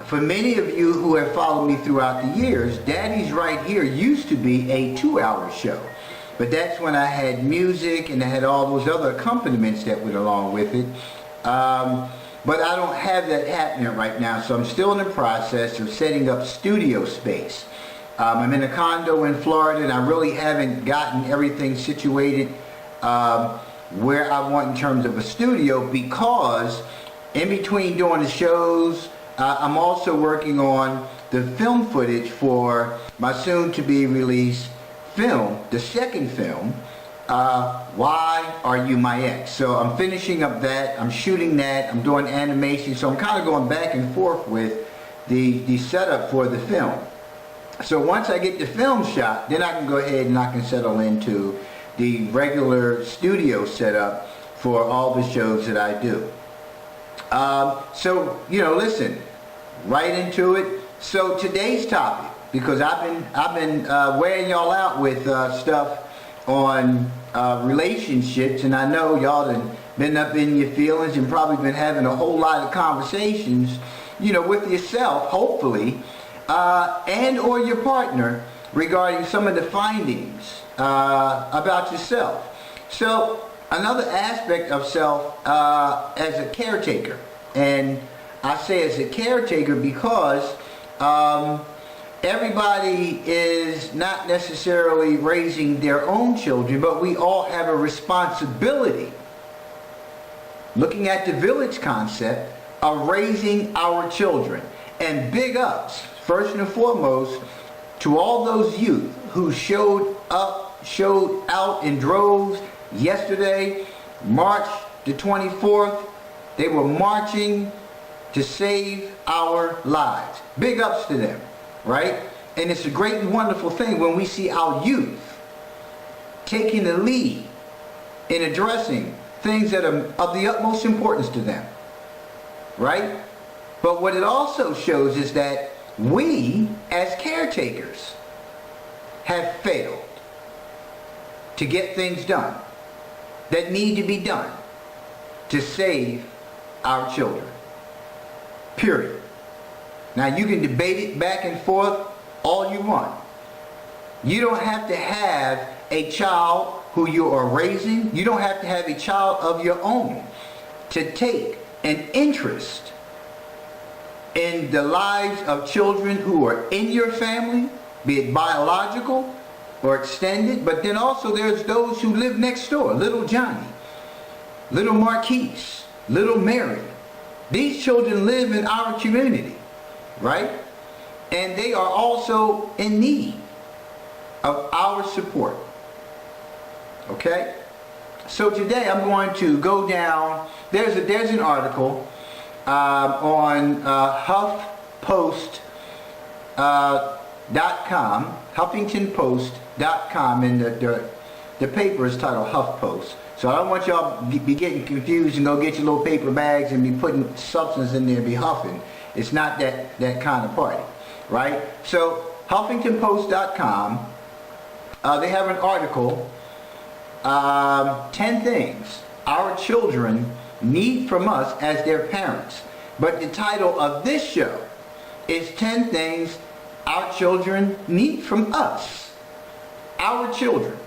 For many of you who have followed me throughout the years, Daddy's Right Here used to be a 2-hour show. But that's when I had music and I had all those other accompaniments that went along with it. But I don't have that happening right now, so I'm still in the process of setting up studio space. I'm in a condo in Florida and I really haven't gotten everything situated where I want in terms of a studio, because in between doing the shows, I'm also working on the film footage for my soon-to-be released film, the second film, Why Are You My Ex? So I'm finishing up that, I'm shooting that, I'm doing animation, so I'm kind of going back and forth with the setup for the film. So once I get the film shot, then I can go ahead and I can settle into the regular studio setup for all the shows that I do. So, you know, listen, right into it. So today's topic, because I've been wearing y'all out with stuff on relationships, and I know y'all have been up in your feelings and probably been having a whole lot of conversations, you know, with yourself, hopefully, and or your partner regarding some of the findings about yourself. So another aspect of self as a caretaker, and I say as a caretaker because everybody is not necessarily raising their own children, but we all have a responsibility, looking at the village concept, of raising our children. And big ups, first and foremost, to all those youth who showed out in droves yesterday, March the 24th. They were marching to save our lives. Big ups to them, right? And it's a great and wonderful thing when we see our youth taking the lead in addressing things that are of the utmost importance to them, right? But what it also shows is that we, as caretakers, have failed to get things done that need to be done to save our children. Period. Now you can debate it back and forth all you want. You don't have to have a child who you are raising. You don't have to have a child of your own to take an interest in the lives of children who are in your family, be it biological or extended. But then also there's those who live next door, little Johnny, little Marquise, little Mary. These children live in our community, right? And they are also in need of our support. Okay? So today I'm going to go down, there's an article on HuffPost.com, HuffingtonPost.com, and the paper is titled HuffPost. So I don't want y'all be getting confused and go get your little paper bags and be putting substance in there and be huffing. It's not that kind of party, right? So HuffingtonPost.com, they have an article, 10 things our children need from us as their parents. But the title of this show is 10 things our children need from us, our children.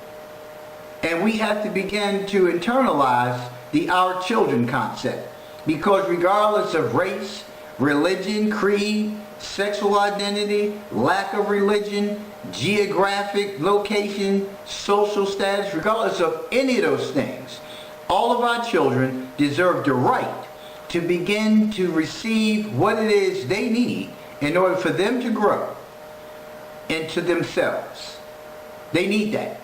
And we have to begin to internalize the our children concept, because regardless of race, religion, creed, sexual identity, lack of religion, geographic location, social status, regardless of any of those things, all of our children deserve the right to begin to receive what it is they need in order for them to grow into themselves. They need that.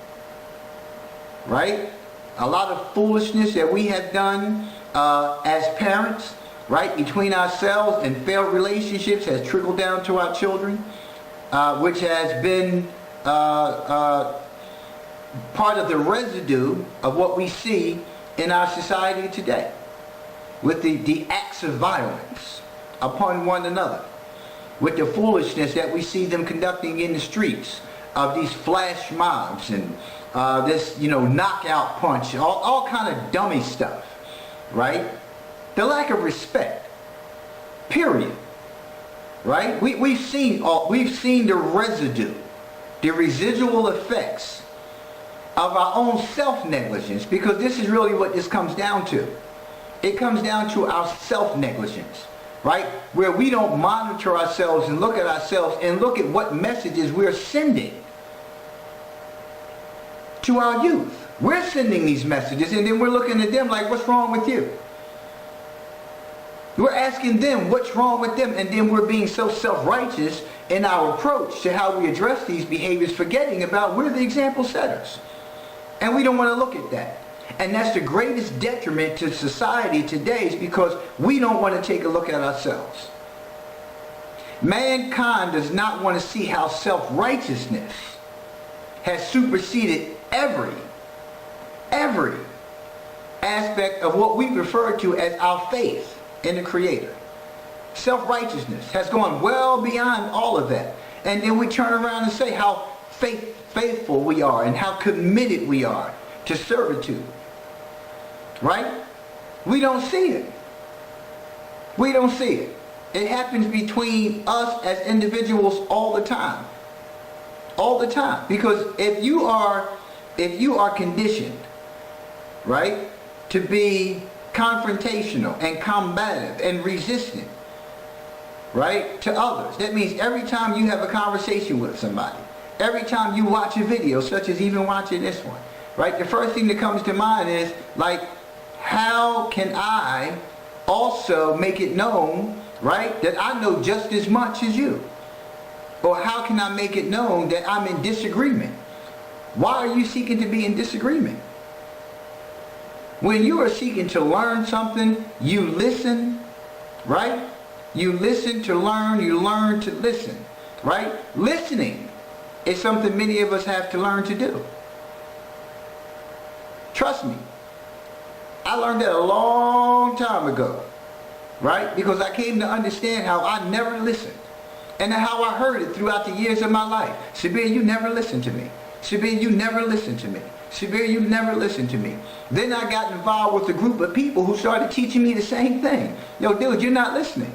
Right? A lot of foolishness that we have done as parents, right, between ourselves, and failed relationships has trickled down to our children, which has been part of the residue of what we see in our society today, with the acts of violence upon one another, with the foolishness that we see them conducting in the streets of these flash mobs and this, you know, knockout punch, all kind of dummy stuff, right? The lack of respect, period. right? We've seen the residue, the residual effects of our own self-negligence, because this is really what this comes down to. It comes down to our self-negligence, right? Where we don't monitor ourselves and look at ourselves and look at what messages we're sending to our youth. We're sending these messages, and then we're looking at them like, what's wrong with you? We're asking them what's wrong with them, and then we're being so self-righteous in our approach to how we address these behaviors, forgetting about we're the example setters. And we don't want to look at that. And that's the greatest detriment to society today, is because we don't want to take a look at ourselves. Mankind does not want to see how self-righteousness has superseded every aspect of what we refer to as our faith in the Creator. Self-righteousness has gone well beyond all of that. And then we turn around and say how faithful we are and how committed we are to servitude. Right? We don't see it. We don't see it. It happens between us as individuals all the time. All the time. Because if you are conditioned, right, to be confrontational and combative and resistant, right, to others, that means every time you have a conversation with somebody, every time you watch a video, such as even watching this one, right, the first thing that comes to mind is, like, how can I also make it known, right, that I know just as much as you? Or how can I make it known that I'm in disagreement? Why are you seeking to be in disagreement? When you are seeking to learn something, you listen, right? You listen to learn, you learn to listen, right? Listening is something many of us have to learn to do. Trust me. I learned that a long time ago, right? Because I came to understand how I never listened, and how I heard it throughout the years of my life. Shabir, you never listened to me. Shabir, you never listened to me. Shabir, you never listened to me. Then I got involved with a group of people who started teaching me the same thing. Yo, dude, you're not listening.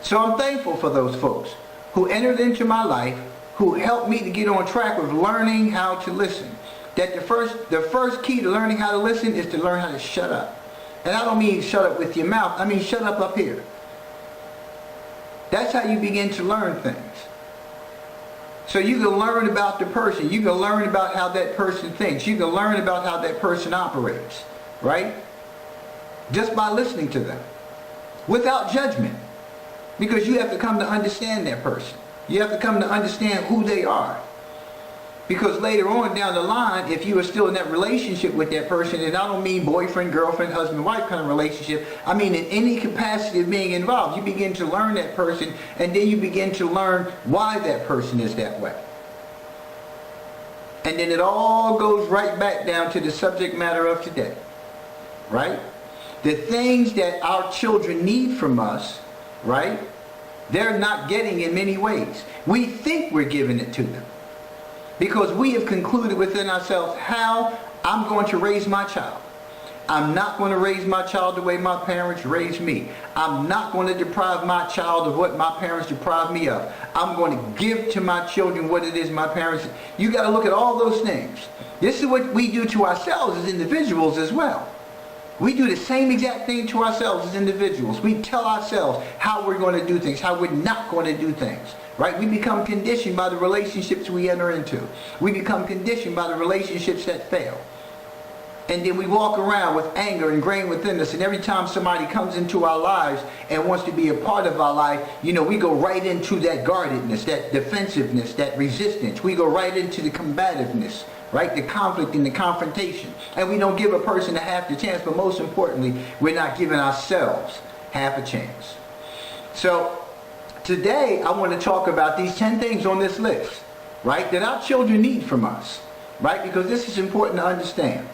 So I'm thankful for those folks who entered into my life, who helped me to get on track with learning how to listen. That the first key to learning how to listen is to learn how to shut up. And I don't mean shut up with your mouth. I mean shut up here. That's how you begin to learn things. So you can learn about the person. You can learn about how that person thinks. You can learn about how that person operates. Right? Just by listening to them. Without judgment. Because you have to come to understand that person. You have to come to understand who they are. Because later on down the line, if you are still in that relationship with that person, and I don't mean boyfriend, girlfriend, husband, wife kind of relationship, I mean in any capacity of being involved, you begin to learn that person, and then you begin to learn why that person is that way. And then it all goes right back down to the subject matter of today. Right? The things that our children need from us, right, they're not getting in many ways. We think we're giving it to them. Because we have concluded within ourselves how I'm going to raise my child. I'm not going to raise my child the way my parents raised me. I'm not going to deprive my child of what my parents deprived me of. I'm going to give to my children what it is my parents... You got to look at all those things. This is what we do to ourselves as individuals as well. We do the same exact thing to ourselves as individuals. We tell ourselves how we're going to do things, how we're not going to do things. Right? We become conditioned by the relationships we enter into. We become conditioned by the relationships that fail. And then we walk around with anger ingrained within us. And every time somebody comes into our lives and wants to be a part of our life, you know, we go right into that guardedness, that defensiveness, that resistance. We go right into the combativeness, right? The conflict and the confrontation. And we don't give a person a half the chance. But most importantly, we're not giving ourselves half a chance. So today, I want to talk about these 10 things on this list, right, that our children need from us, right, because this is important to understand.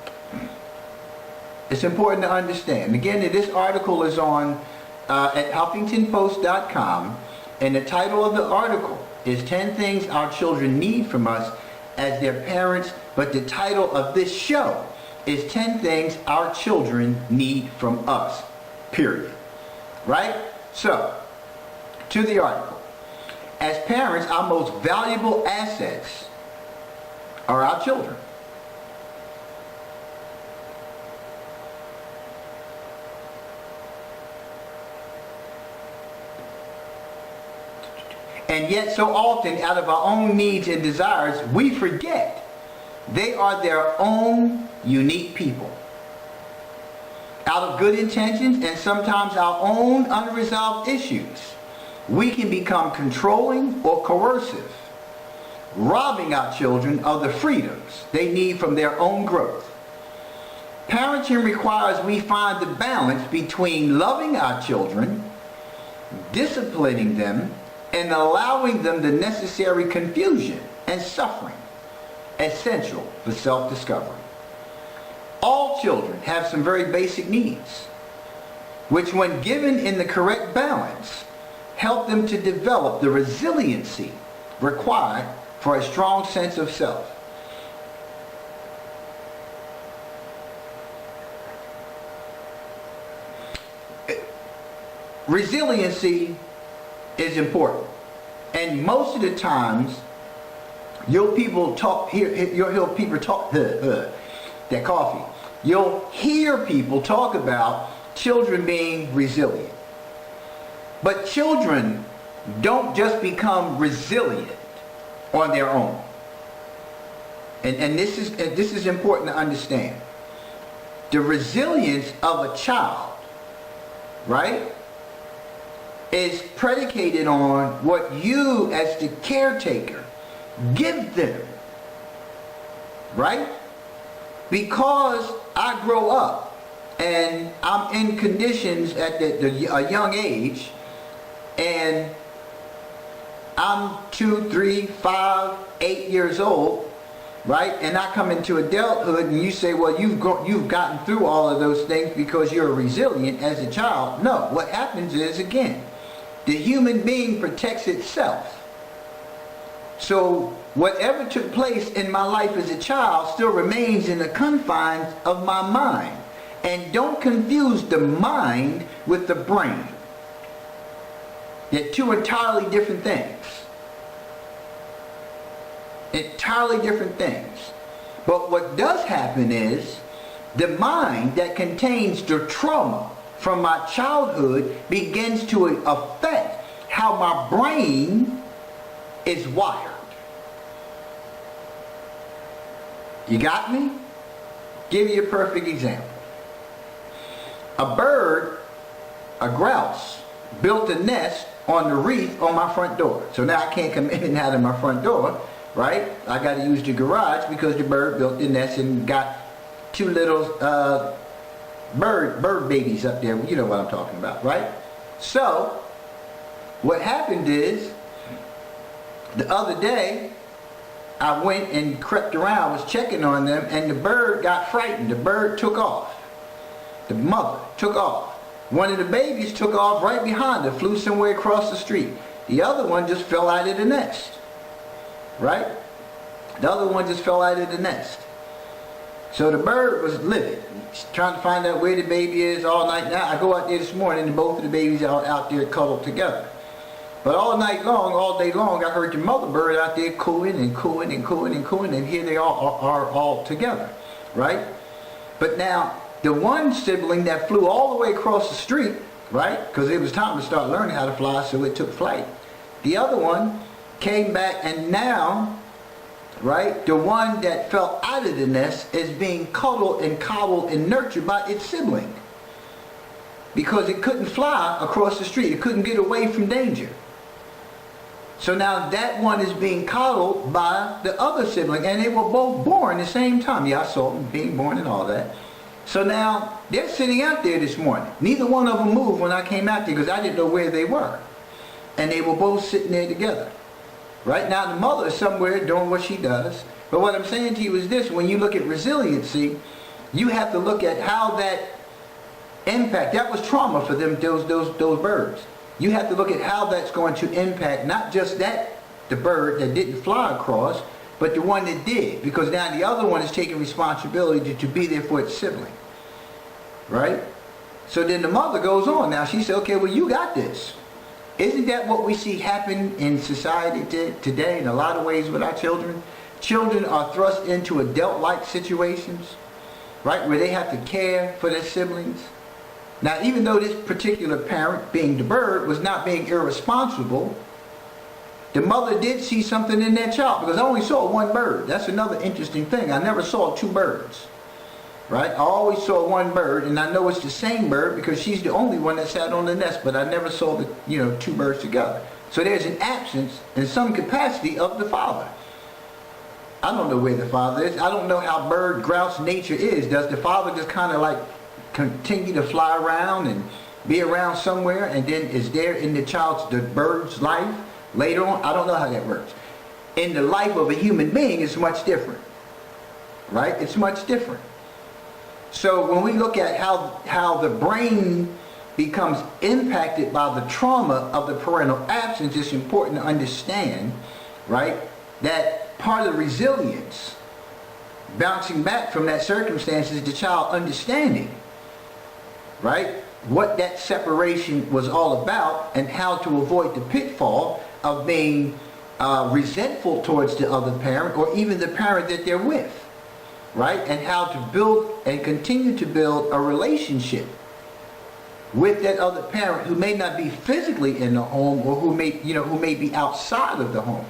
It's important to understand. Again, this article is on at HuffingtonPost.com, and the title of the article is 10 Things Our Children Need from Us as Their Parents, but the title of this show is 10 Things Our Children Need from Us, period. Right? So, to the article. As parents, our most valuable assets are our children. And yet so often, out of our own needs and desires, we forget they are their own unique people. Out of good intentions and sometimes our own unresolved issues, we can become controlling or coercive, robbing our children of the freedoms they need from their own growth. Parenting requires we find the balance between loving our children, disciplining them, and allowing them the necessary confusion and suffering essential for self-discovery. All children have some very basic needs, which when given in the correct balance, help them to develop the resiliency required for a strong sense of self. Resiliency is important, and most of the times you'll hear people talk that coffee. You'll hear people talk about children being resilient, but children don't just become resilient on their own, and this is important to understand. The resilience of a child, right, is predicated on what you as the caretaker give them, right? Because I grow up and I'm in conditions at a young age, and I'm 2, 3, 5, 8 years old, right? And I come into adulthood and you say, well, you've gotten through all of those things because you're resilient as a child. No, what happens is, again, the human being protects itself. So whatever took place in my life as a child still remains in the confines of my mind. And don't confuse the mind with the brain. They're two entirely different things. Entirely different things. But what does happen is the mind that contains the trauma from my childhood begins to affect how my brain is wired. You got me? Give you a perfect example. A bird, a grouse, built a nest on the wreath on my front door. So now I can't come in and out of my front door, right? I got to use the garage because the bird built the nest and got two little bird babies up there. You know what I'm talking about, right? So what happened is, the other day I went and crept around, was checking on them, and the bird got frightened. The bird took off. The mother took off. One of the babies took off right behind her, flew somewhere across the street. The other one just fell out of the nest, right? The other one just fell out of the nest. So the bird was livid, trying to find out where the baby is all night. Now I go out there this morning and both of the babies are out there cuddled together. But all night long, all day long, I heard the mother bird out there cooing and cooing and cooing and cooing, and here they all are all together, right? But now, the one sibling that flew all the way across the street, right, because it was time to start learning how to fly, so it took flight. The other one came back, and now, right, the one that fell out of the nest is being cuddled and coddled and nurtured by its sibling, because it couldn't fly across the street. It couldn't get away from danger. So now that one is being coddled by the other sibling, and they were both born the same time. Yeah, I saw them being born and all that. So now they're sitting out there this morning. Neither one of them moved when I came out there because I didn't know where they were. And they were both sitting there together. Right now the mother is somewhere doing what she does. But what I'm saying to you is this: when you look at resiliency, you have to look at how that impact, that was trauma for them, those birds. You have to look at how that's going to impact not just the bird that didn't fly across, but the one that did, because now the other one is taking responsibility to be there for its sibling, right? So then the mother goes on. Now she said, okay, well, you got this. Isn't that what we see happen in society today in a lot of ways with our children? Children are thrust into adult-like situations, right, where they have to care for their siblings. Now, even though this particular parent, being the bird, was not being irresponsible, the mother did see something in that child, because I only saw one bird. That's another interesting thing. I never saw two birds, right? I always saw one bird, and I know it's the same bird because she's the only one that sat on the nest, but I never saw the, two birds together. So there's an absence in some capacity of the father. I don't know where the father is. I don't know how bird grouse nature is. Does the father just kind of like continue to fly around and be around somewhere, and then is there in the bird's life later on? I don't know how that works. In the life of a human being, it's much different, right? It's much different. So when we look at how the brain becomes impacted by the trauma of the parental absence, it's important to understand, right, that part of resilience, bouncing back from that circumstance, is the child understanding, right, what that separation was all about and how to avoid the pitfall of being resentful towards the other parent or even the parent that they're with, right, and how to build and continue to build a relationship with that other parent who may not be physically in the home or who may be outside of the home,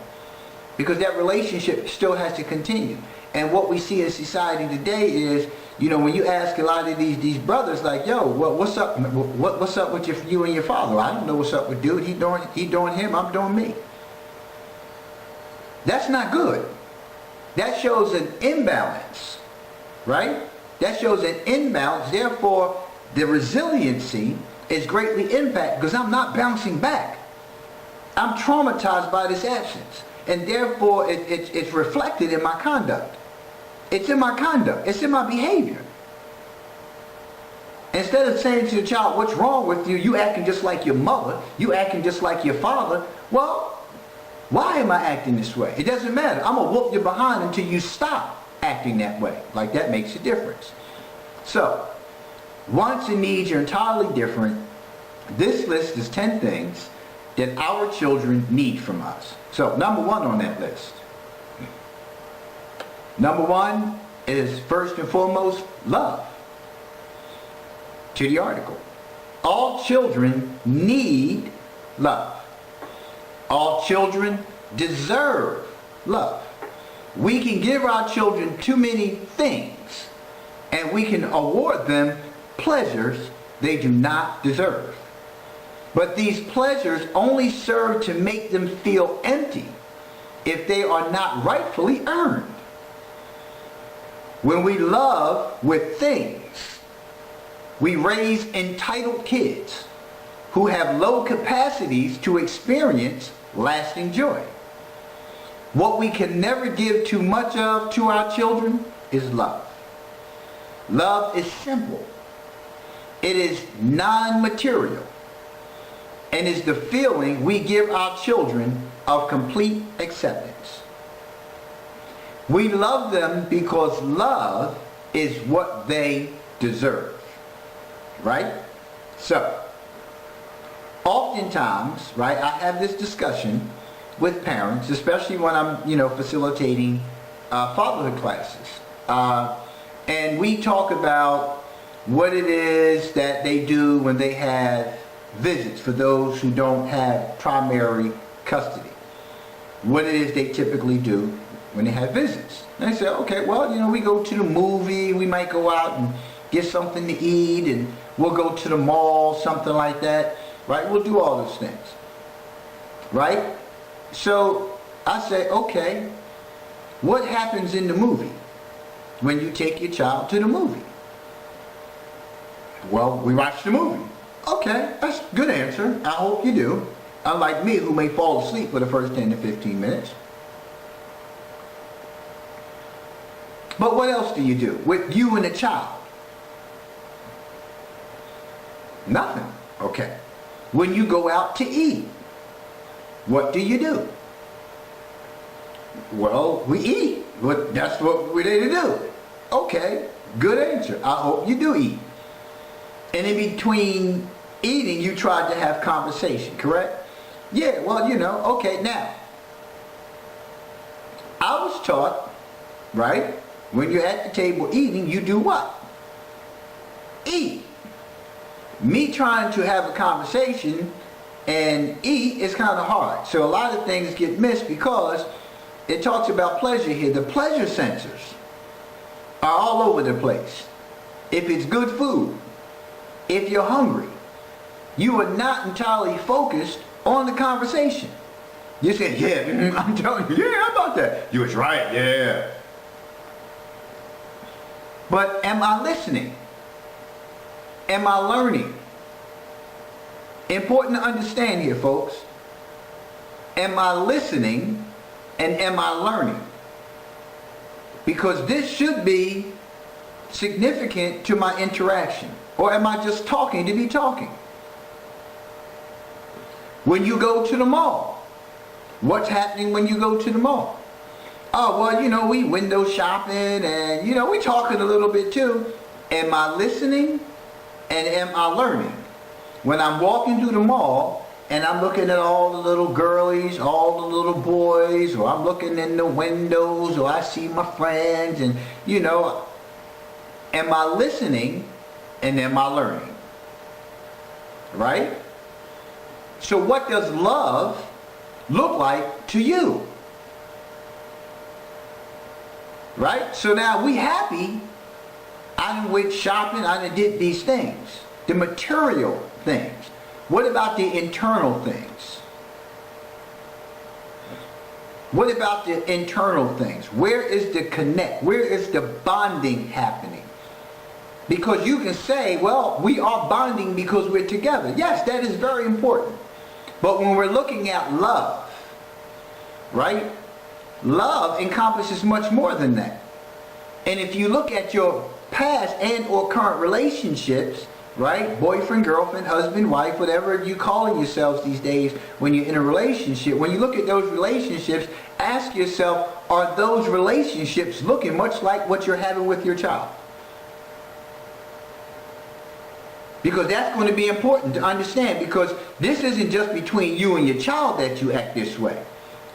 because that relationship still has to continue. And what we see in society today is, when you ask a lot of these brothers, like, yo, what's up? What's up with you and your father? I don't know what's up with dude. He doing him, I'm doing me. That's not good. That shows an imbalance, right? That shows an imbalance. Therefore, the resiliency is greatly impacted because I'm not bouncing back. I'm traumatized by this absence. And therefore, it's reflected in my conduct. It's in my conduct. It's in my behavior. Instead of saying to the child, what's wrong with you? You acting just like your mother. You acting just like your father. Well, why am I acting this way? It doesn't matter. I'm going to whoop you behind until you stop acting that way. Like, that makes a difference. So, wants and needs are entirely different. This list is 10 things that our children need from us. So, number one on that list. Number one is, first and foremost, love. To the article. All children need love. All children deserve love. We can give our children too many things, and we can award them pleasures they do not deserve. But these pleasures only serve to make them feel empty if they are not rightfully earned. When we love with things, we raise entitled kids who have low capacities to experience lasting joy. What we can never give too much of to our children is love. Love is simple. It is non-material, and is the feeling we give our children of complete acceptance. We love them because love is what they deserve. Right? So, oftentimes, right, I have this discussion with parents, especially when I'm, facilitating fatherhood classes. And we talk about what it is that they do when they have visits for those who don't have primary custody. What it is they typically do when they have visits. And they say, okay, well, we go to the movie, we might go out and get something to eat, and we'll go to the mall, something like that, right? We'll do all those things, right? So I say, okay, what happens in the movie when you take your child to the movie? Well, we watch the movie. Okay, that's a good answer. I hope you do. Unlike me, who may fall asleep for the first 10 to 15 minutes. But what else do you do with you and the child? Nothing. Okay. When you go out to eat, what do you do? Well, we eat. But that's what we're there to do. Okay, good answer. I hope you do eat. And in between eating, you tried to have conversation, correct? Yeah, well, okay, now, I was taught, right, when you're at the table eating, you do what? Eat. Me trying to have a conversation and eat is kind of hard. So a lot of things get missed because it talks about pleasure here. The pleasure sensors are all over the place. If it's good food, if you're hungry, you are not entirely focused on the conversation. You say, yeah, I'm telling you, yeah, how about that? You was right, yeah. But am I listening? Am I learning? Important to understand here, folks. Am I listening and am I learning? Because this should be significant to my interaction. Or am I just talking to be talking? When you go to the mall, what's happening when you go to the mall? Oh, well, we window shopping and, we talking a little bit too. Am I listening and am I learning? When I'm walking through the mall and I'm looking at all the little girlies, all the little boys, or I'm looking in the windows, or I see my friends, and, am I listening and am I learning? Right? So what does love look like to you? Right? So now we happy. I done went shopping. I done did these things. The material things. What about the internal things? What about the internal things? Where is the connect? Where is the bonding happening? Because you can say, well, we are bonding because we're together. Yes, that is very important. But when we're looking at love, right? Love encompasses much more than that. And if you look at your past and or current relationships, right? Boyfriend, girlfriend, husband, wife, whatever you calling yourselves these days when you're in a relationship. When you look at those relationships, ask yourself, are those relationships looking much like what you're having with your child? Because that's going to be important to understand, because this isn't just between you and your child that you act this way,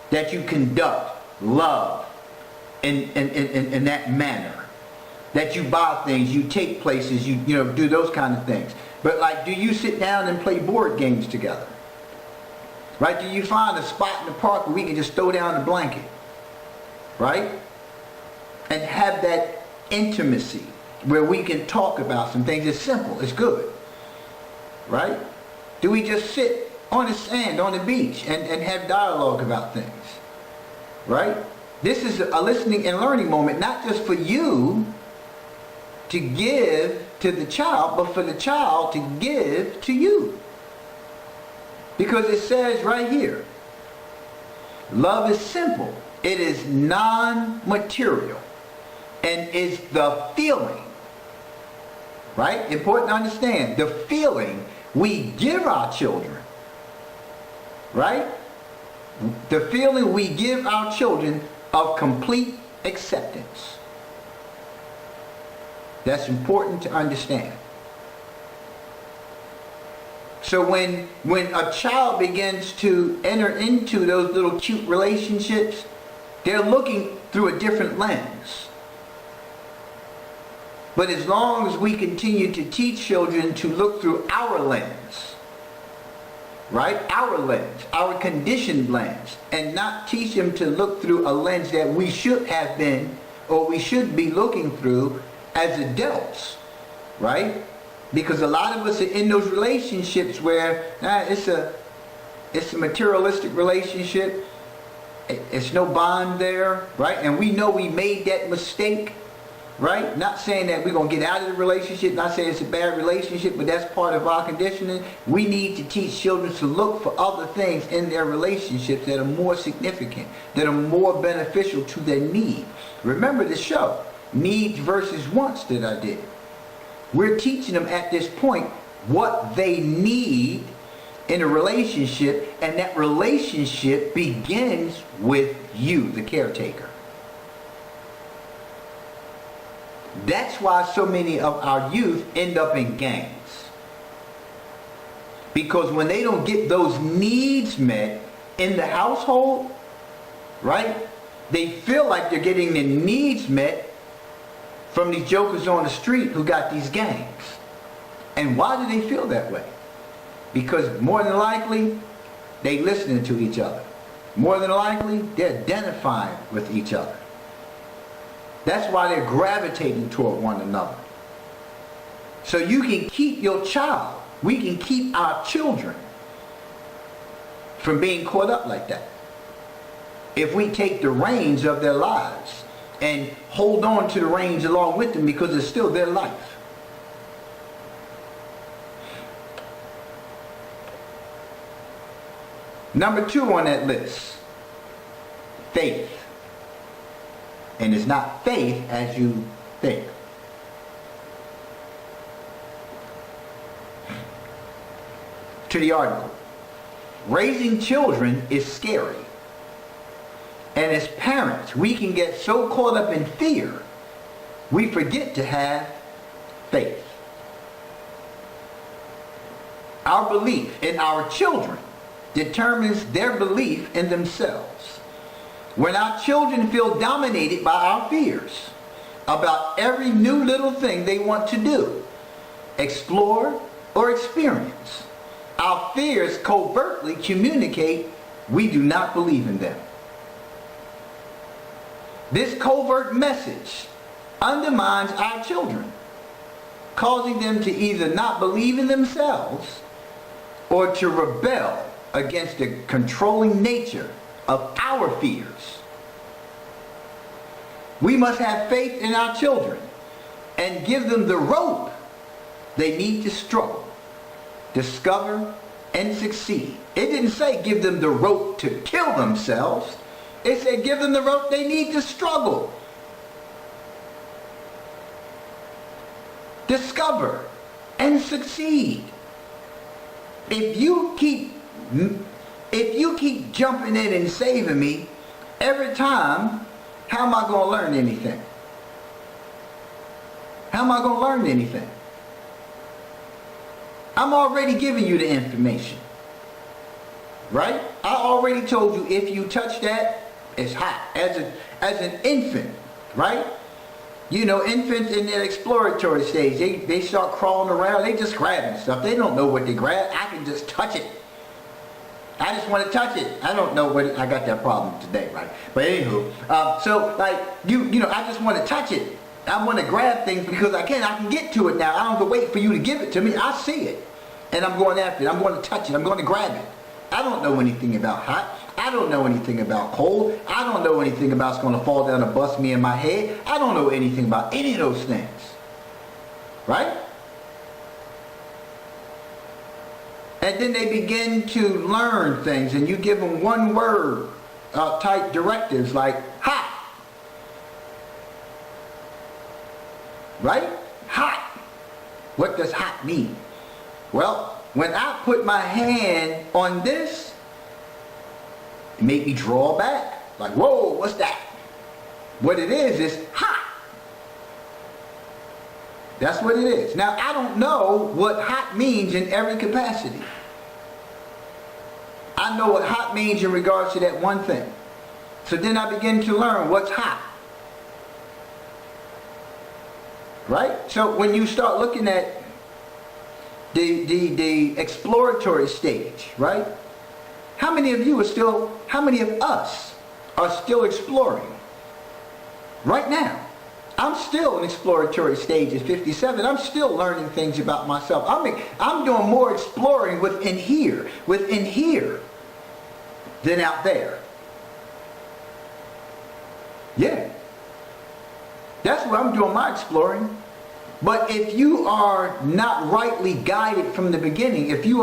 that you conduct love in that manner, that you buy things, you take places, you do those kind of things. But like, do you sit down and play board games together? Right? Do you find a spot in the park where we can just throw down the blanket? Right? And have that intimacy where we can talk about some things. It's simple, it's good. Right? Do we just sit on the sand, on the beach, and have dialogue about things? Right? This is a listening and learning moment, not just for you to give to the child, but for the child to give to you. Because it says right here, love is simple. It is non-material and is the feeling. Right? Important to understand. The feeling we give our children. Right? The feeling we give our children of complete acceptance. That's important to understand. So when a child begins to enter into those little cute relationships, they're looking through a different lens. But as long as we continue to teach children to look through our lens, right? Our lens, our conditioned lens, and not teach them to look through a lens that we should have been, or we should be looking through as adults, right? Because a lot of us are in those relationships where it's a materialistic relationship. It's no bond there, right? And we know we made that mistake, right? Not saying that we're going to get out of the relationship, not saying it's a bad relationship, but that's part of our conditioning. We need to teach children to look for other things in their relationships that are more significant, that are more beneficial to their need. Remember the show, Needs versus Wants, that I did. We're teaching them at this point what they need in a relationship, and that relationship begins with you, the caretaker. That's why so many of our youth end up in gangs. Because when they don't get those needs met in the household, right, they feel like they're getting their needs met from these jokers on the street who got these gangs. And why do they feel that way? Because more than likely, they listening to each other. More than likely, they're identifying with each other. That's why they're gravitating toward one another. So you can keep your child, we can keep our children from being caught up like that, if we take the reins of their lives and hold on to the reins along with them, because it's still their life. Number 2 on that list, faith. And it's not faith as you think. To the article. Raising children is scary. And as parents, we can get so caught up in fear, we forget to have faith. Our belief in our children determines their belief in themselves. When our children feel dominated by our fears about every new little thing they want to do, explore, or experience, our fears covertly communicate we do not believe in them. This covert message undermines our children, causing them to either not believe in themselves or to rebel against the controlling nature of our fears. We must have faith in our children and give them the rope they need to struggle, discover, and succeed. It didn't say give them the rope to kill themselves. It said give them the rope they need to struggle, discover, and succeed. If you keep jumping in and saving me every time, how am I going to learn anything? How am I going to learn anything? I'm already giving you the information. Right? I already told you if you touch that, it's hot. As an infant, right? You know, infants in their exploratory stage, they start crawling around, they just grabbing stuff. They don't know what they grab. I can just touch it. I just want to touch it. I don't know what I got that problem today, right? But anywho, so like you know, I just want to touch it. I want to grab things because I can get to it now. I don't have to wait for you to give it to me. I see it, and I'm going after it. I'm going to touch it. I'm going to grab it. I don't know anything about hot. I don't know anything about cold. I don't know anything about it's going to fall down and bust me in my head. I don't know anything about any of those things. Right? And then they begin to learn things, and you give them one word type directives like hot. Right? Hot. What does hot mean? Well, when I put my hand on this, it made me draw back. Like, whoa, what's that? What it is hot. That's what it is. Now, I don't know what hot means in every capacity. I know what hot means in regards to that one thing. So then I begin to learn what's hot. Right? So when you start looking at the exploratory stage, right? How many of us are still exploring? Right now. I'm still in exploratory stage at 57. I'm still learning things about myself. I'm doing more exploring within here than out there. Yeah. That's where I'm doing my exploring. But if you are not rightly guided from the beginning, if you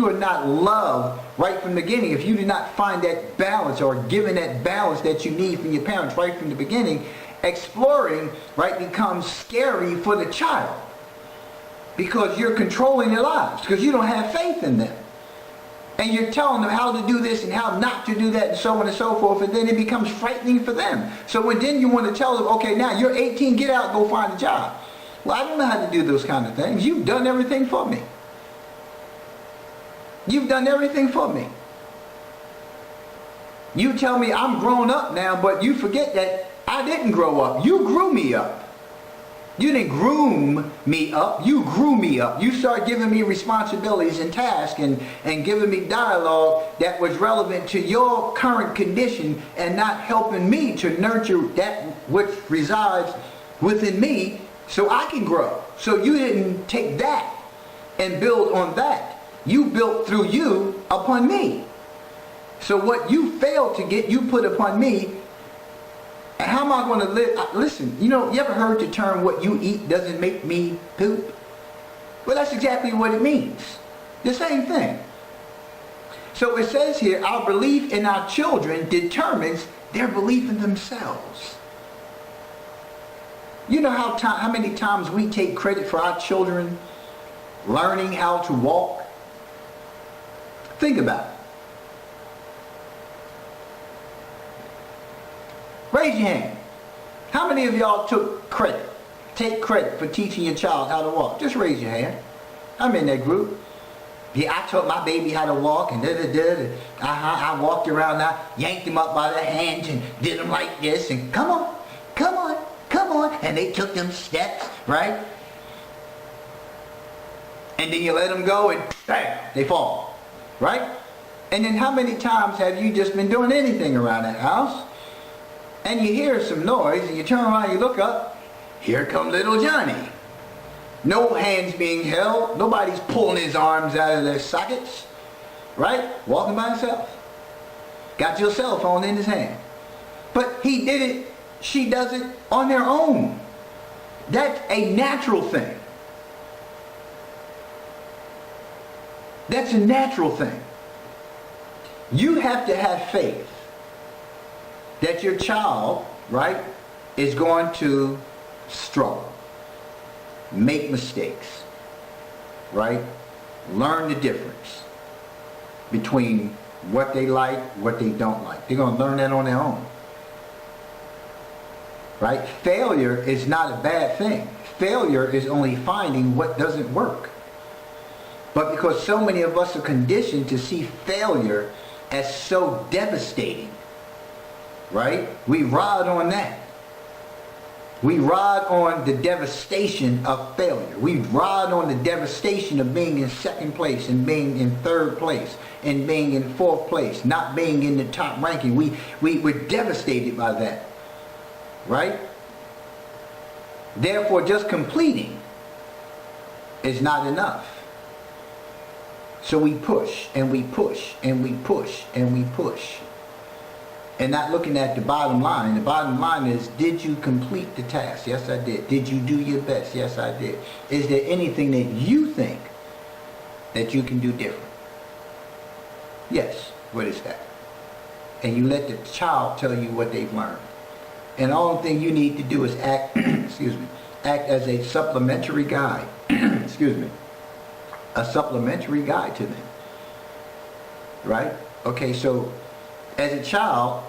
are not loved right from the beginning, if you do not find that balance or given that balance that you need from your parents right from the beginning, exploring, right, becomes scary for the child because you're controlling their lives because you don't have faith in them. And you're telling them how to do this and how not to do that and so on and so forth, and then it becomes frightening for them. So when then you want to tell them, okay, now you're 18, get out and go find a job. Well, I don't know how to do those kind of things. You've done everything for me. You've done everything for me. You tell me I'm grown up now, but you forget that I didn't grow up. You grew me up. You didn't groom me up. You grew me up. You started giving me responsibilities and tasks and giving me dialogue that was relevant to your current condition and not helping me to nurture that which resides within me so I can grow. So you didn't take that and build on that. You built through you upon me. So what you failed to get, you put upon me. And how am I going to live? Listen, you ever heard the term, what you eat doesn't make me poop? Well, that's exactly what it means. The same thing. So it says here, our belief in our children determines their belief in themselves. You know how many times we take credit for our children learning how to walk? Think about it. Raise your hand. How many of y'all take credit for teaching your child how to walk? Just raise your hand. I'm in that group. Yeah, I taught my baby how to walk and I walked around, I yanked him up by the hands and did them like this and come on. And they took them steps, right? And then you let them go and bam, they fall, right? And then how many times have you just been doing anything around that house? And you hear some noise and you turn around and you look up, here come little Johnny. No hands being held, nobody's pulling his arms out of their sockets, right? Walking by himself. Got your cell phone in his hand. But he did it, she does it on their own. That's a natural thing. That's a natural thing. You have to have faith that your child, right, is going to struggle, make mistakes, right, learn the difference between what they like, what they don't like. They're going to learn that on their own, right? Failure is not a bad thing. Failure is only finding what doesn't work. But because so many of us are conditioned to see failure as so devastating, right? We ride on that. We ride on the devastation of failure. We ride on the devastation of being in second place and being in third place and being in fourth place, not being in the top ranking. We're devastated by that, right? Therefore, just completing is not enough. So we push and we push and we push and we push. And not looking at the bottom line. The bottom line is, did you complete the task? Yes, I did. Did you do your best? Yes, I did. Is there anything that you think that you can do different? Yes. What is that? And you let the child tell you what they've learned. And the only thing you need to do is act, act as a supplementary guide. A supplementary guide to them. Right? Okay, so as a child,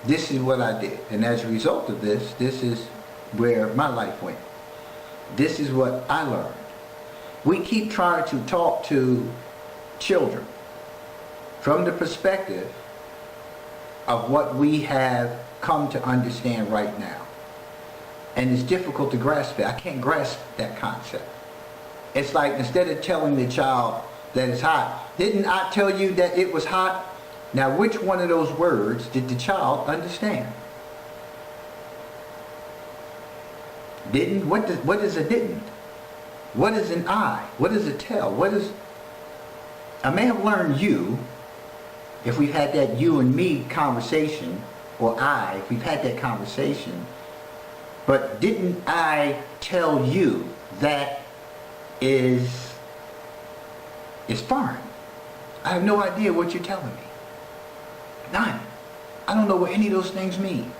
this is what I did. And as a result of this, this is where my life went. This is what I learned. We keep trying to talk to children from the perspective of what we have come to understand right now. And it's difficult to grasp it. I can't grasp that concept. It's like, instead of telling the child that it's hot, didn't I tell you that it was hot? Now, which one of those words did the child understand? Didn't? What is a didn't? What is an I? What is a tell? I may have learned you, if we've had that you and me conversation, or I, if we've had that conversation, but didn't I tell you that is foreign? I have no idea what you're telling me. None. I don't know what any of those things mean.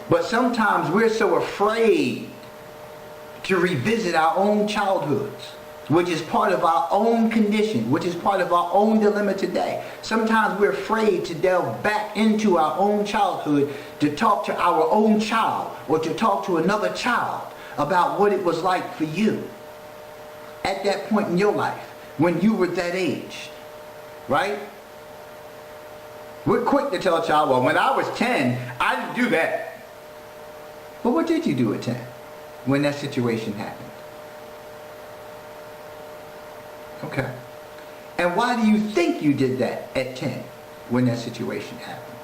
But sometimes we're so afraid to revisit our own childhoods, which is part of our own condition, which is part of our own dilemma today. Sometimes we're afraid to delve back into our own childhood, to talk to our own child, or to talk to another child about what it was like for you at that point in your life. when you were that age, right? We're quick to tell a child, well, when I was 10, I didn't do that. But what did you do at 10 when that situation happened? Okay. And why do you think you did that at 10 when that situation happened?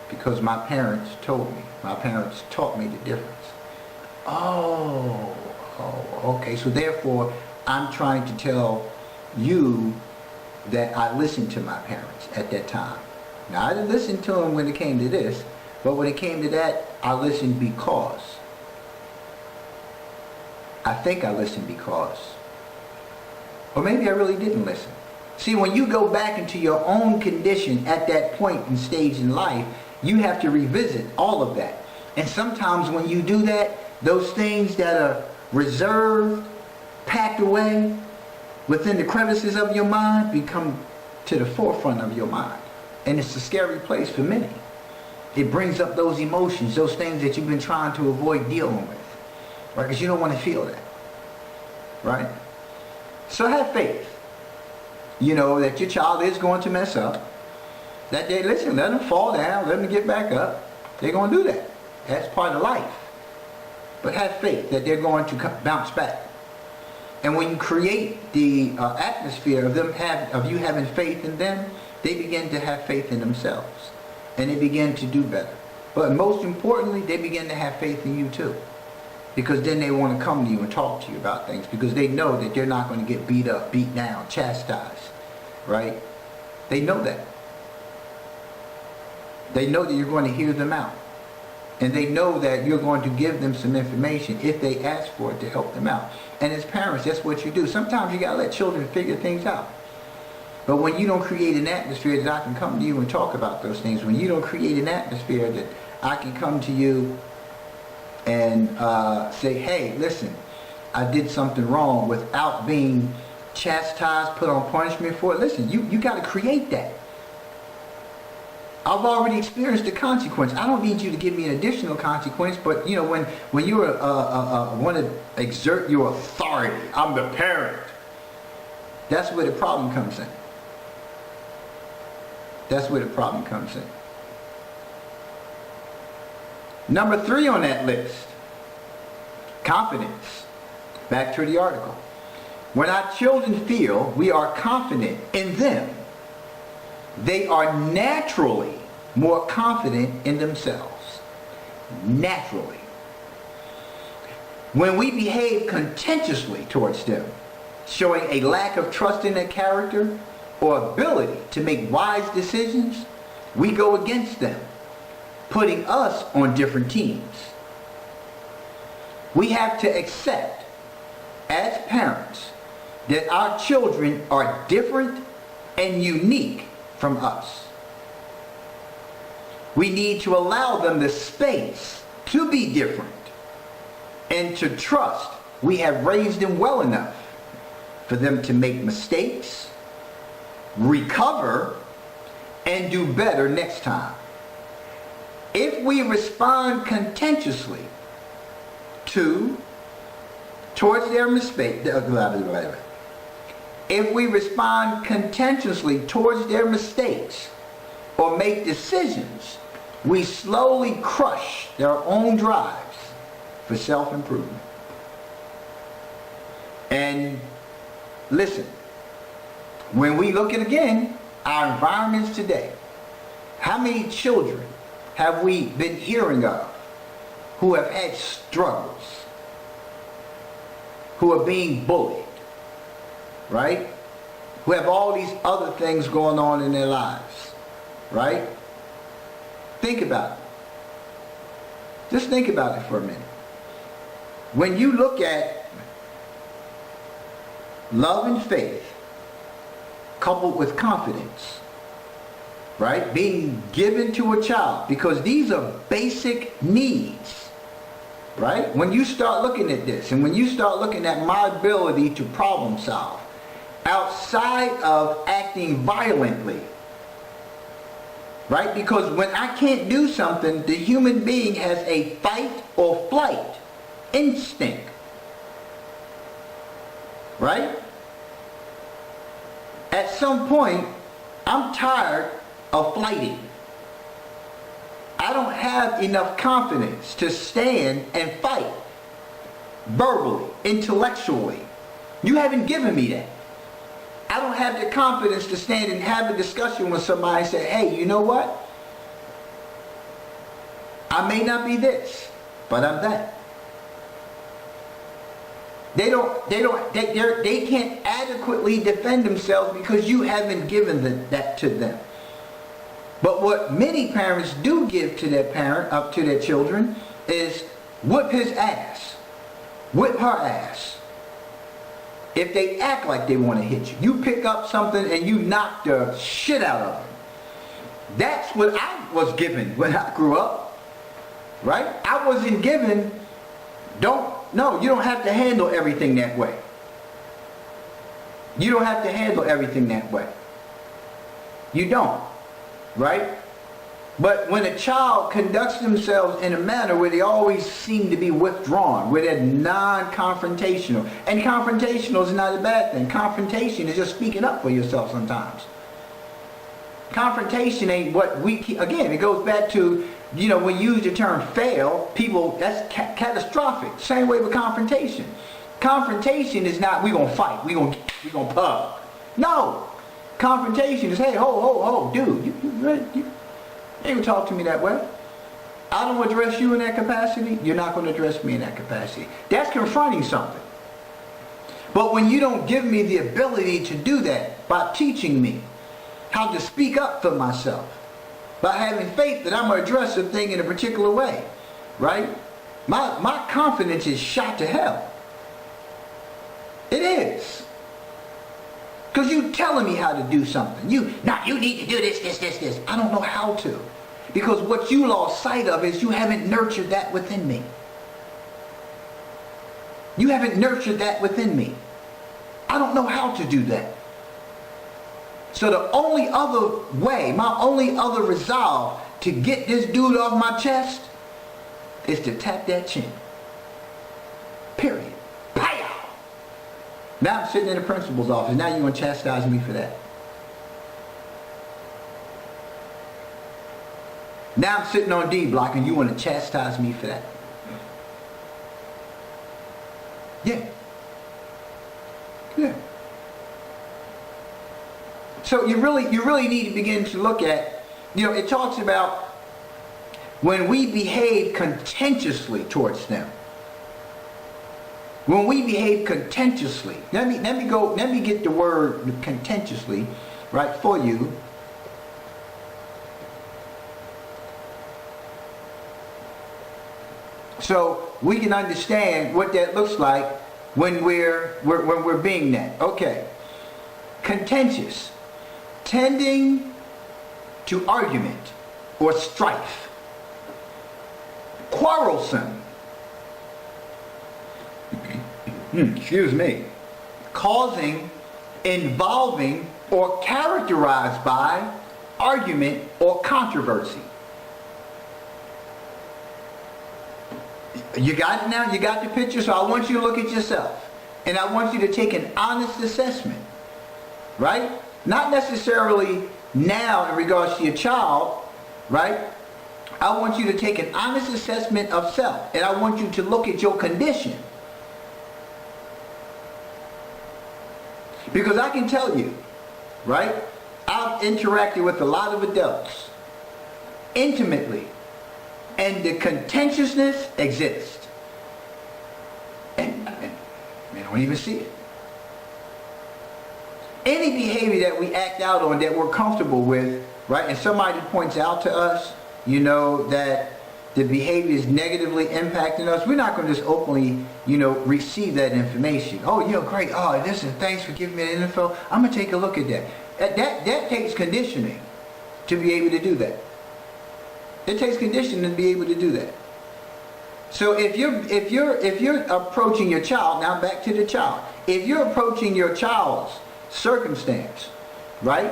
Because my parents told me. My parents taught me the difference. Oh, okay. So therefore, I'm trying to tell you that I listened to my parents at that time. Now, I didn't listen to them when it came to this, but when it came to that, I listened because. I think I listened because. Or maybe I really didn't listen. See, when you go back into your own condition at that point and stage in life, you have to revisit all of that. And sometimes when you do that, those things that are reserved, packed away within the crevices of your mind become to the forefront of your mind. And it's a scary place for many. It brings up those emotions, those things that you've been trying to avoid dealing with. Right? Because you don't want to feel that. Right? So have faith. You know that your child is going to mess up. That they listen, let them fall down, let them get back up. They're going to do that. That's part of life. But have faith that they're going to bounce back. And when you create the atmosphere of you having faith in them, they begin to have faith in themselves. And they begin to do better. But most importantly, they begin to have faith in you too. Because then they want to come to you and talk to you about things. Because they know that they're not going to get beat up, beat down, chastised. Right? They know that. They know that you're going to hear them out. And they know that you're going to give them some information if they ask for it to help them out. And as parents, that's what you do. Sometimes you got to let children figure things out. But when you don't create an atmosphere that I can come to you and talk about those things, when you don't create an atmosphere that I can come to you and say, hey, listen, I did something wrong without being chastised, put on punishment for it. Listen, you got to create that. I've already experienced the consequence. I don't need you to give me an additional consequence, but you know, when you want to exert your authority, I'm the parent. That's where the problem comes in. That's where the problem comes in. Number 3 on that list, confidence. Back to the article. When our children feel we are confident in them, they are naturally more confident in themselves. Naturally. When we behave contentiously towards them, showing a lack of trust in their character or ability to make wise decisions, we go against them, putting us on different teams. We have to accept, as parents, that our children are different and unique from us. We need to allow them the space to be different and to trust we have raised them well enough for them to make mistakes, recover, and do better next time. If we respond contentiously towards their mistake, if we respond contentiously towards their mistakes or make decisions, we slowly crush their own drives for self-improvement. And listen, when we look at, again, our environments today, how many children have we been hearing of who have had struggles, who are being bullied, right? Who have all these other things going on in their lives, right? Think about it. Just think about it for a minute. When you look at love and faith coupled with confidence, right? Being given to a child, because these are basic needs, right? When you start looking at this, and when you start looking at my ability to problem solve, outside of acting violently, right? Because when I can't do something, the human being has a fight or flight instinct. right? At some point, I'm tired of fighting. I don't have enough confidence to stand and fight verbally, intellectually. You haven't given me that. I don't have the confidence to stand and have a discussion with somebody and say, hey, you know what? I may not be this, but I'm that. They can't adequately defend themselves because you haven't given that to them. But what many parents do give to their to their children is whip his ass, whip her ass. If they act like they want to hit you, you pick up something and you knock the shit out of them. That's what I was given when I grew up, right? I wasn't given, no, you don't have to handle everything that way. You don't have to handle everything that way. You don't, right? But when a child conducts themselves in a manner where they always seem to be withdrawn, where they're non-confrontational, and confrontational is not a bad thing. Confrontation is just speaking up for yourself sometimes. Confrontation ain't what again, it goes back to, when you use the term fail, people, that's catastrophic. Same way with confrontation. Confrontation is not, we're going to fight, we're going to pug. No. Confrontation is, hey, ho, dude, you ain't gonna talk to me that way. I don't address you in that capacity. You're not going to address me in that capacity. That's confronting something. But when you don't give me the ability to do that by teaching me how to speak up for myself, by having faith that I'm going to address a thing in a particular way, right? My confidence is shot to hell. It is. Because you telling me how to do something. You need to do this. I don't know how to. Because what you lost sight of is you haven't nurtured that within me. You haven't nurtured that within me. I don't know how to do that. So the only other way, my only other resolve to get this dude off my chest is to tap that chin. Period. Pow! Now I'm sitting in the principal's office. Now you want to chastise me for that. Now I'm sitting on D block and you want to chastise me for that. Yeah. Yeah. So you really need to begin to look at, it talks about when we behave contentiously towards them. When we behave contentiously. Let me get the word contentiously right for you. So we can understand what that looks like when we're being that. Okay. Contentious. Tending to argument or strife. Quarrelsome. Excuse me. Causing, involving, or characterized by argument or controversy. You got it now? You got the picture? So I want you to look at yourself. And I want you to take an honest assessment. Right? Not necessarily now in regards to your child. Right? I want you to take an honest assessment of self. And I want you to look at your condition. Because I can tell you, right? I've interacted with a lot of adults intimately. And the contentiousness exists. And they don't even see it. Any behavior that we act out on that we're comfortable with, right? And somebody points out to us, that the behavior is negatively impacting us, we're not going to just openly, receive that information. Oh, great. Oh, listen, thanks for giving me that info. I'm going to take a look at that. That takes conditioning to be able to do that. It takes conditioning to be able to do that. So if you're approaching your child, now back to the child. If you're approaching your child's circumstance, right,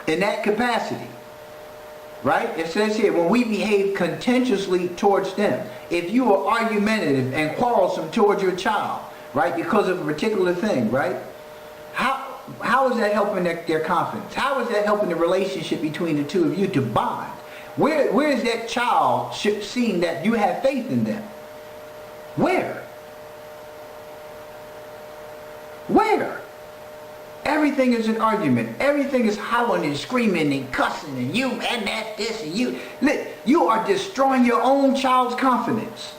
in that capacity, right, it says here, when we behave contentiously towards them, if you are argumentative and quarrelsome towards your child, right? Because of a particular thing, right? How is that helping their confidence? How is that helping the relationship between the two of you to bond? Where is that child seeing that you have faith in them? Where? Where? Everything is an argument. Everything is howling and screaming and cussing and you and that this and you. You are destroying your own child's confidence.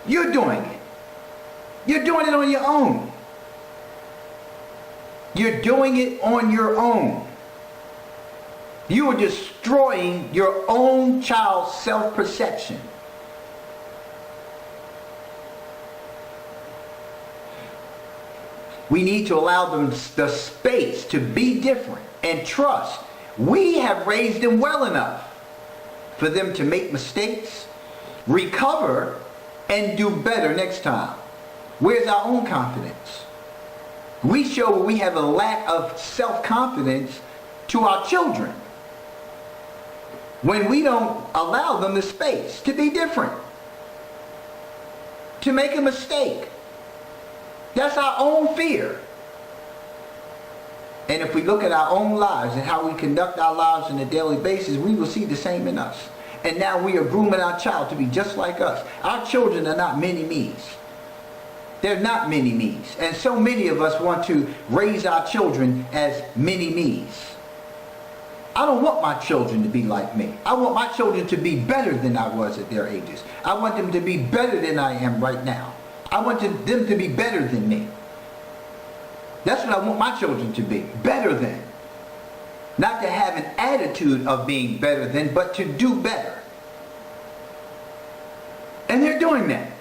You're doing it. You're doing it on your own. You're doing it on your own. You are destroying your own child's self-perception. We need to allow them the space to be different and trust. We have raised them well enough for them to make mistakes, recover, and do better next time. Where's our own confidence? We show we have a lack of self-confidence to our children when we don't allow them the space to be different, to make a mistake. That's our own fear. And if we look at our own lives and how we conduct our lives on a daily basis, we will see the same in us. And now we are grooming our child to be just like us. Our children are not mini-me's. They're not mini-me's. And so many of us want to raise our children as mini-me's. I don't want my children to be like me. I want my children to be better than I was at their ages. I want them to be better than I am right now. I want them to be better than me. That's what I want my children to be. Better than. Not to have an attitude of being better than, but to do better. And they're doing that.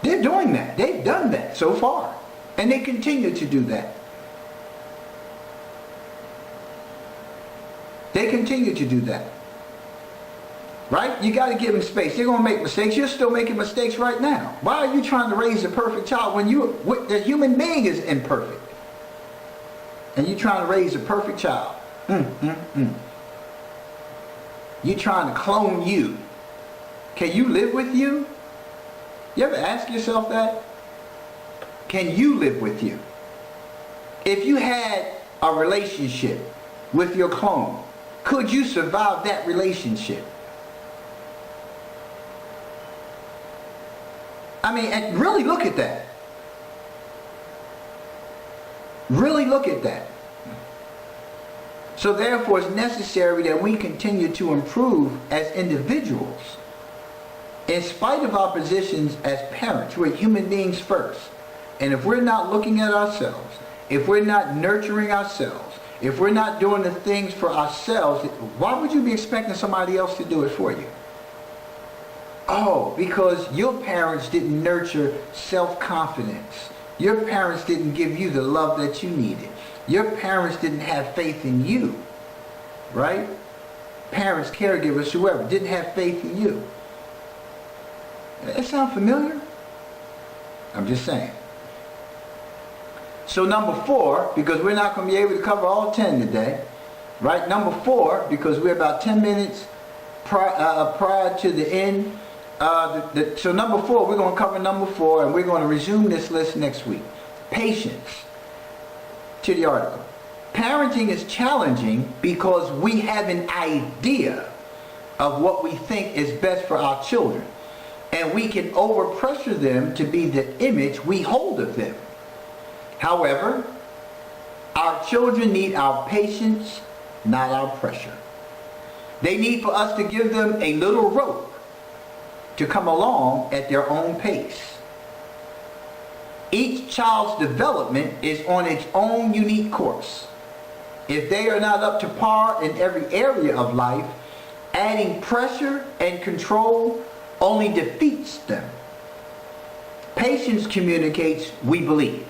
They're doing that. They've done that so far. And they continue to do that. They continue to do that. Right? You got to give them space. They're going to make mistakes. You're still making mistakes right now. Why are you trying to raise a perfect child when the human being is imperfect? And you're trying to raise a perfect child. You're trying to clone you. Can you live with you? You ever ask yourself that? Can you live with you? If you had a relationship with your clone, could you survive that relationship? I mean, and really look at that. Really look at that. So therefore, it's necessary that we continue to improve as individuals. In spite of our positions as parents, we're human beings first. And if we're not looking at ourselves, if we're not nurturing ourselves, if we're not doing the things for ourselves, why would you be expecting somebody else to do it for you? Oh, because your parents didn't nurture self-confidence. Your parents didn't give you the love that you needed. Your parents didn't have faith in you. Right? Parents, caregivers, whoever, didn't have faith in you. That sound familiar? I'm just saying. So number 4, because we're not going to be able to cover all 10 today. Right? Number 4, because we're about 10 minutes prior to the end. So number 4, we're going to cover number 4, and we're going to resume this list next week. Patience. To the article. Parenting is challenging because we have an idea of what we think is best for our children. And we can overpressure them to be the image we hold of them. However, our children need our patience, not our pressure. They need for us to give them a little rope to come along at their own pace. Each child's development is on its own unique course. If they are not up to par in every area of life, adding pressure and control only defeats them. Patience communicates, we believe,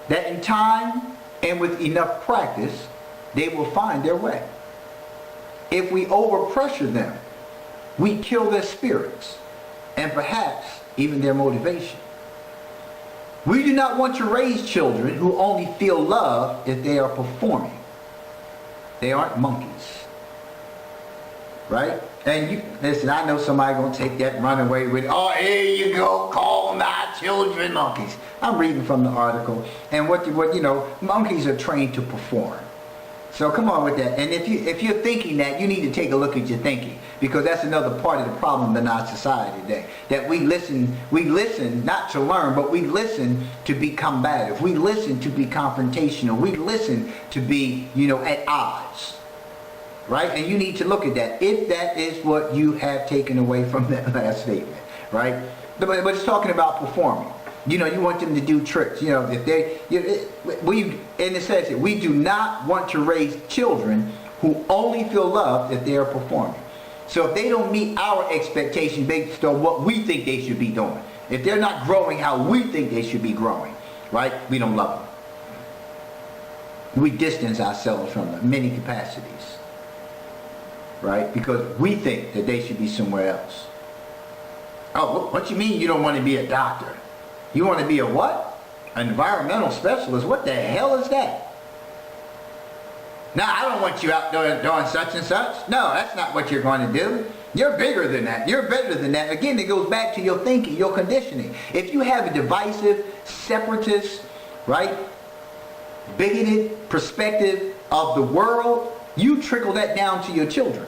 that in time and with enough practice, they will find their way. If we overpressure them, we kill their spirits and perhaps even their motivation. We do not want to raise children who only feel love if they are performing. They aren't monkeys. Right? And you listen, I know somebody gonna take that and run away with, oh, here you go, call my children monkeys. I'm reading from the article, and what you know, monkeys are trained to perform. So come on with that. And if you're thinking that, you need to take a look at your thinking, because that's another part of the problem in our society today. That we listen not to learn, but we listen to be combative. We listen to be confrontational. We listen to be, you know, at odds. Right? And you need to look at that, if that is what you have taken away from that last statement. Right? But it's talking about performing. You know, you want them to do tricks. You know, if they, and it says it, we do not want to raise children who only feel loved if they are performing. So if they don't meet our expectations based on what we think they should be doing, if they're not growing how we think they should be growing, right, we don't love them. We distance ourselves from them in many capacities, right, because we think that they should be somewhere else. Oh, what you mean you don't want to be a doctor? You want to be a what? An environmental specialist? What the hell is that? No, I don't want you out doing such and such. No, that's not what you're going to do. You're bigger than that. You're better than that. Again, it goes back to your thinking, your conditioning. If you have a divisive, separatist, right, bigoted perspective of the world, you trickle that down to your children.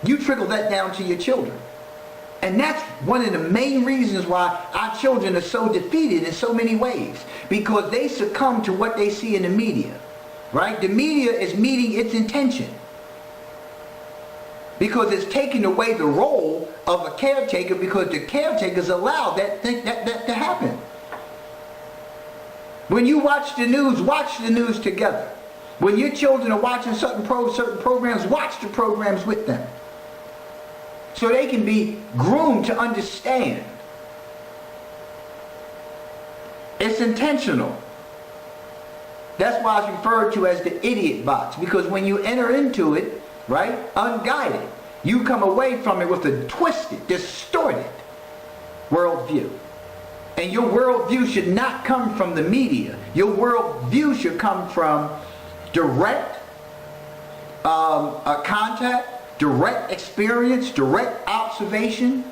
You trickle that down to your children. And that's one of the main reasons why our children are so defeated in so many ways. Because they succumb to what they see in the media. Right? The media is meeting its intention. Because it's taking away the role of a caretaker, because the caretakers allow that to happen. When you watch the news together. When your children are watching certain programs, watch the programs with them. So they can be groomed to understand. It's intentional. That's why it's referred to as the idiot box. Because when you enter into it, right, unguided, you come away from it with a twisted, distorted worldview. And your worldview should not come from the media. Your worldview should come from direct contact, direct experience, direct observation,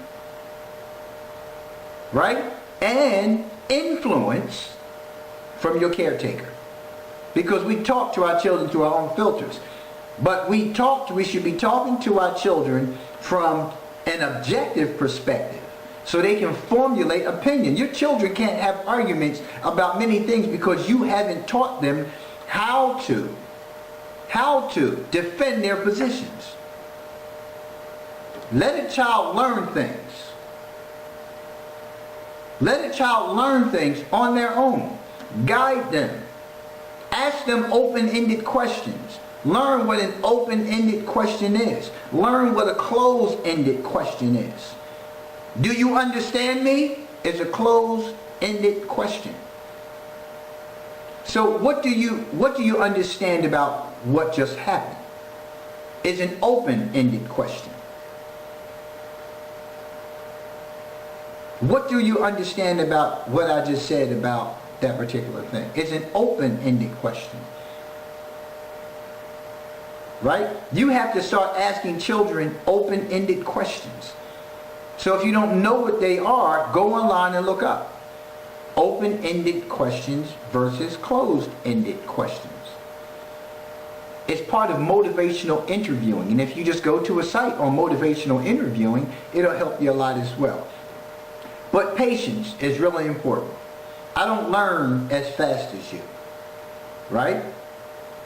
right? And influence from your caretaker. Because we talk to our children through our own filters. But we should be talking to our children from an objective perspective, so they can formulate opinion. Your children can't have arguments about many things because you haven't taught them how to defend their positions. Let a child learn things. Let a child learn things on their own. Guide them. Ask them open-ended questions. Learn what an open-ended question is. Learn what a closed-ended question is. Do you understand me? Is a closed-ended question. So what do you understand about what just happened? Is an open-ended question. What do you understand about what I just said about that particular thing? It's an open-ended question. Right? You have to start asking children open-ended questions. So if you don't know what they are, go online and look up. Open-ended questions versus closed-ended questions. It's part of motivational interviewing. And if you just go to a site on motivational interviewing, it'll help you a lot as well. But patience is really important. I don't learn as fast as you. Right?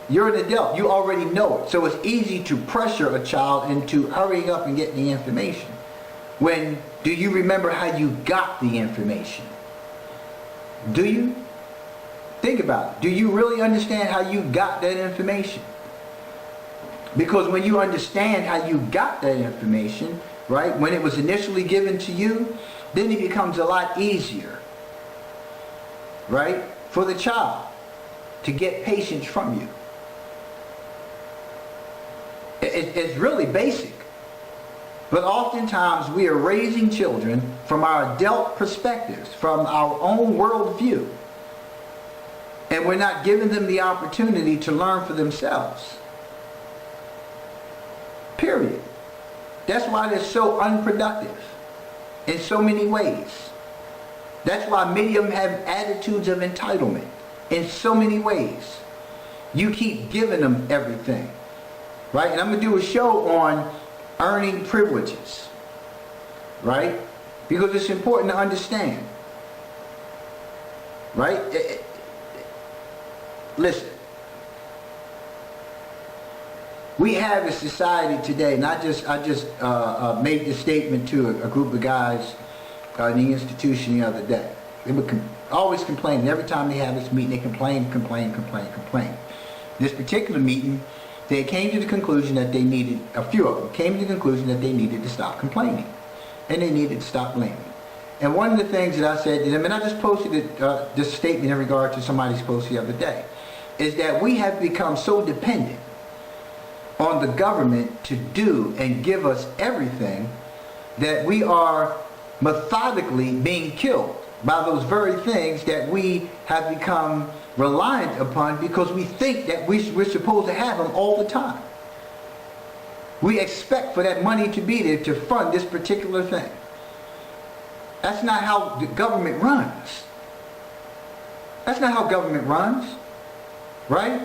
You're an adult. You already know it. So it's easy to pressure a child into hurrying up and getting the information. When do you remember how you got the information? Do you? Think about it. Do you really understand how you got that information? Because when you understand how you got that information, right, when it was initially given to you, then it becomes a lot easier, right, for the child to get patience from you. It's really basic. But oftentimes we are raising children from our adult perspectives, from our own worldview. And we're not giving them the opportunity to learn for themselves. Period. That's why they're so unproductive in so many ways. That's why many of them have attitudes of entitlement in so many ways. You keep giving them everything, right? And I'm going to do a show on earning privileges, right? Because it's important to understand, right? Listen, we have a society today, and I just made this statement to a group of guys in the institution the other day. They were always complaining. Every time they have this meeting, they complain. This particular meeting, they came to the conclusion that they needed, a few of them came to the conclusion that they needed to stop complaining. And they needed to stop blaming. And one of the things that I said to them, and I just posted this statement in regard to somebody's post the other day, is that we have become so dependent on the government to do and give us everything that we are methodically being killed by those very things that we have become reliant upon because we think that we're supposed to have them all the time. We expect for that money to be there to fund this particular thing. That's not how the government runs. That's not how government runs, right?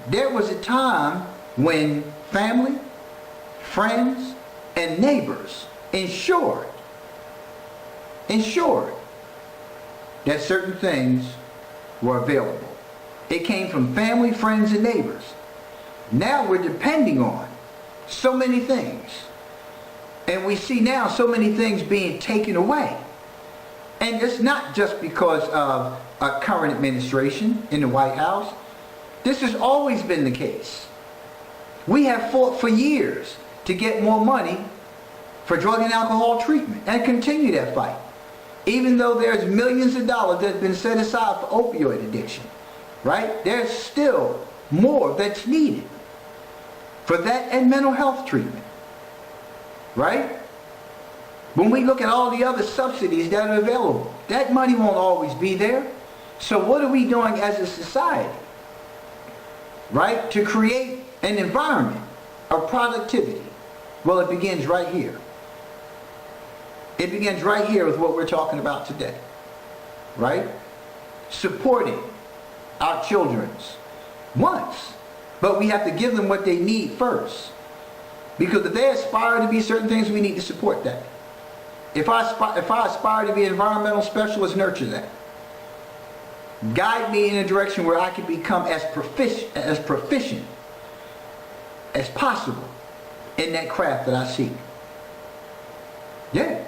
There was a time when family, friends, and neighbors ensured that certain things were available. It came from family, friends, and neighbors. Now we're depending on so many things. And we see now so many things being taken away. And it's not just because of a current administration in the White House. This has always been the case. We have fought for years to get more money for drug and alcohol treatment and continue that fight. Even though there's millions of dollars that's been set aside for opioid addiction, right? There's still more that's needed for that and mental health treatment, right? When we look at all the other subsidies that are available, that money won't always be there. So what are we doing as a society, right, to create an environment of productivity? Well, it begins right here. It begins right here with what we're talking about today, right? Supporting our children's wants, but we have to give them what they need first. Because if they aspire to be certain things, we need to support that. If I aspire to be an environmental specialist, nurture that. Guide me in a direction where I can become as proficient as possible in that craft that I seek. Yeah.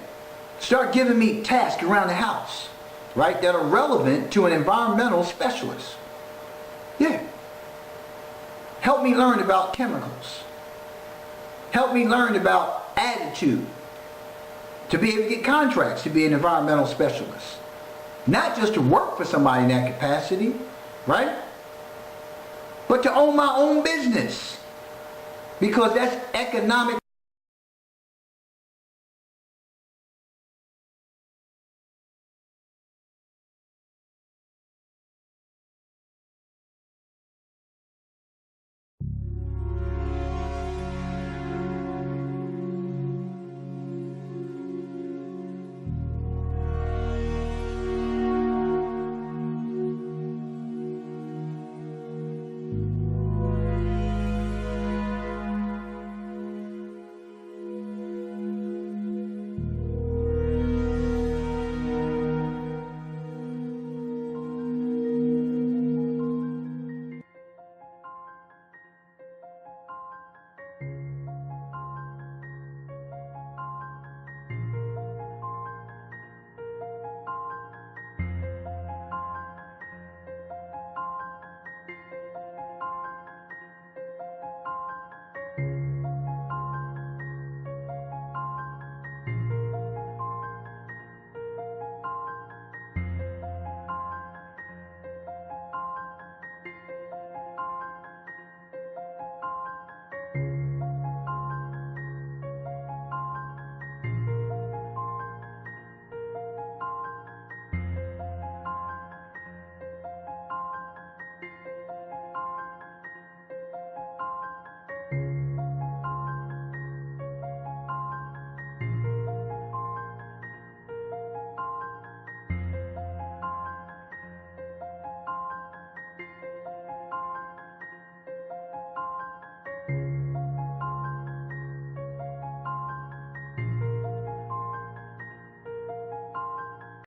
Start giving me tasks around the house, right, that are relevant to an environmental specialist. Yeah. Help me learn about chemicals. Help me learn about attitude. To be able to get contracts to be an environmental specialist. Not just to work for somebody in that capacity, right? But to own my own business. Because that's economic